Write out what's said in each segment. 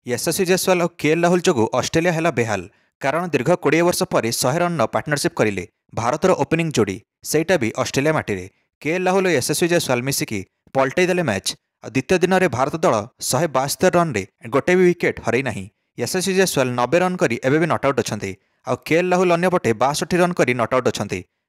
यशस्वी जायसवाल और KL Rahul जोगु Australia है बेहाल कारण दीर्घ 20 वर्ष पर 100 रन पार्टनरशिप करें भारतर ओपनिंग जोड़ी सेटा भी ऑस्ट्रेलिया माटी केएल राहुल और यशस्वी जायसवाल मिसिकी पलटई देले मैच। द्वितीय दिन में भारत दल 172 रन रे गोटे भी विकेट हरई ना। यशस्वी जायसवाल 90 रन कर एवं नटआउट अच्छा और केएल राहुल अंपटे 62 रन कर नटआउट अच्छा।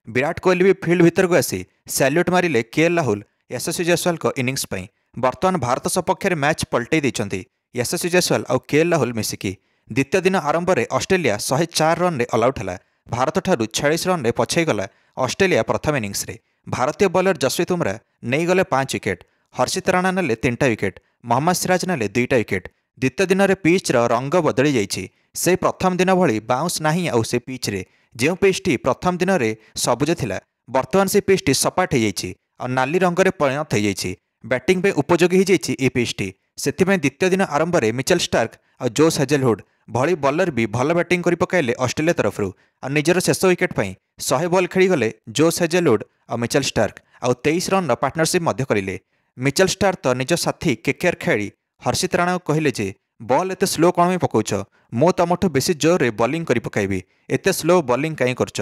विराट कोहली भी फिल्ड भितर को आसी सैल्यूट मारे केएल राहुल यशस्वी जायसवाल इनिंग्स बर्तमान भारत सपक्ष मैच पलटई देते यशस्वी जायसवाल और केएल राहुल मिसिकी। द्वितीय दिन आरंभ में ऑस्ट्रेलिया 104 रन रे ऑलआउट है। भारत ठारू 46 रन रे पछईगला ऑस्ट्रेलिया प्रथम इनिंग्स रे। भारतीय बॉलर जसप्रीत बुमराह नहीं गले 5 विकेट, हर्षित राणा नेले 3टा विकेट, मोहम्मद सिराज नेले 2टा विकेट। द्वितीय दिन में पिचर रंग बदली जाइए से प्रथम दिन भली बाउंस नहीं आउ से पिच रे जो पिचटी प्रथम दिन में सबुज थिला बर्तमान से पिचटी सपाट हो जाइए और नाली रंग में परिणत हो जाइए। बैटिंग पे उपयोगी हो जाइए पिचटी से द्वितीय दिन आरंभ में मिचेल स्टार्क और जोश हेजलवुड भली बॉलर भी भल बैटिंग कर पकाइले ऑस्ट्रेलिया तरफ और निजर शेष विकेट पर 100 बॉल खेलीगले जोश हेजलवुड और मिचेल स्टार्क और 23 रन पार्टनरशिप करें। मिचेल स्टार्क तो निज साथी केकेआर खेली हर्षित राणा को कहले जे बॉल एत स्लो कौन में पकाउछ, मो तुमठू बेसी जोर रे बॉलिंग कर पकाइबी, एत स्लो बॉलिंग कहीं करछ।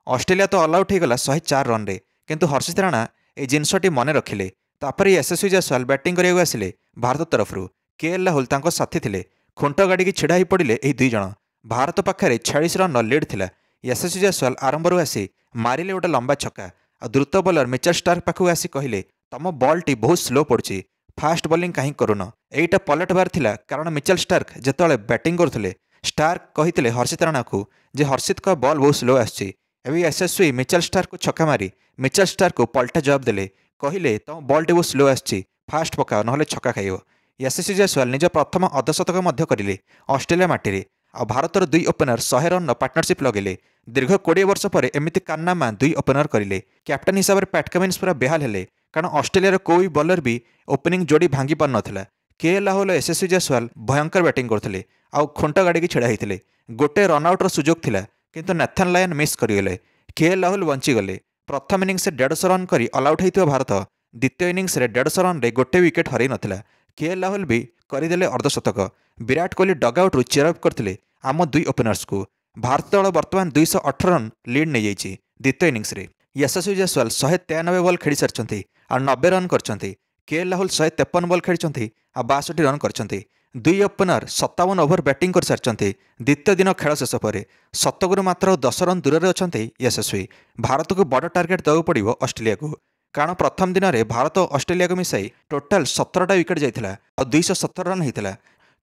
ऑस्ट्रेलिया तो ऑल आउट होगला 104 रन रे किंतु हर्षित राणा ए जिनसटी मन रखिले। तापर यशस्वी जायसवाल बैटिंग करने आसिले भारत तरफ केएल राहुल तांको साथी थिले खुंट गाड़ी की छिड़ा ही पड़े यह दुई जन। भारत पाखे 46 रन लीड थिला। यशस्वी जायसवाल आरंभ आसी मारिले गोटे लंबा छक्का और द्रुत बॉलर मिचेल स्टार्क पाखु आसी कहले तुम बॉल टी बहुत स्लो पड़ी, फास्ट बॉलिंग कहीं करून। यहीटा पलटबार थिला कारण मिचेल स्टार्क जिते बैटिंग करते स्टार्क कहते हर्षित राणा को जे हर्षित का बॉल बहुत स्लो आसी। यशस्वी मिचेल स्टार्क को छक्का मारी मिचेल स्टार्क को पलटा जवाब देले कहले तुम बॉल टी बहुत स्लो आसी, फास्ट पकाओ ना छक्का खाइब। यशस्वी जायसवाल निज प्रथम अर्धशतक करें ऑस्ट्रेलिया माटी और भारतर दुई ओपनर 100 रन पार्टनरशिप लगेले। दीर्घ 20 वर्ष पर एमती कारनामा दुई ओपनर करें। कैप्टन हिसाब से पैट कमिन्स पूरा बेहाल हेले कारण ऑस्ट्रेलिया कोई बॉलर भी ओपनिंग जोड़ी भांगी पार नाला। केएल राहुल और यशस्वी जायसवाल भयंकर बैटिंग करते आउ खुंट गाड़ी की छिड़ा होते गोटे रनआउट्र सुजोग थिला किंतु नेथन लायन मिस करगले। केएल राहुल बंचीगले। प्रथम इनिंग्स 150 रन कर ऑल आउट होता भारत द्वितीय इनिंग्स 150 रन रे गोटे विकेट हरई नाला। केएल राहुल भी करदेले अर्धशतक। विराट कोहली डगआउट चेयरअप करते आम दुई ओपनर्स को। भारत दल बर्तमान 218 रन लीड नहीं जाइए द्वितीय इनिंग्स रे। यशस्वी जायसवाल 193 बॉल खेली सारी और 90 रन करछंती। केएल राहुल 153 बॉल खेली और 62 रन करछंती। दुई ओपनर 57 ओवर बैटिंग कर सारी द्वितीय दिन खेल शेष पर शतकरू मात्र 10 रन दूर में अच्छा यशस्वी। भारत को बड़ टार्गेट देवाक पड़ो ऑस्ट्रेलिया को कारण प्रथम दिन में भारत ऑस्ट्रेलिया को मिसाई टोटाल 17टा विकेट जाइथिला और 217 रन होता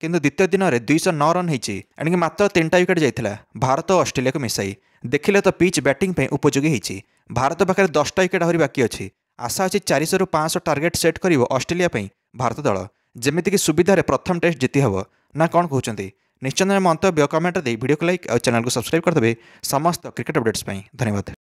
किंतु द्वितीय दिन में 209 रन होती एणिक मात्र 3टा विकेट जाइथिला भारत और ऑस्ट्रेलिया को मिसाई। देखिले तो पिच बैटिंग पे उपयोगी होती। भारत पाखे 10टा विकेट आहरी बाकी अच्छी। आशा अच्छी 400 ରୁ 500 टार्गेट सेट कर ऑस्ट्रेलिया भारत दल जमीक सुविधार प्रथम टेस्ट जीति हम ना कौन कहते। निश्चय मंतव्य कमेंट दे वीडियो को लाइक और चैनल को सब्सक्राइब करदे समस्त क्रिकेट अपडेट्स। धन्यवाद।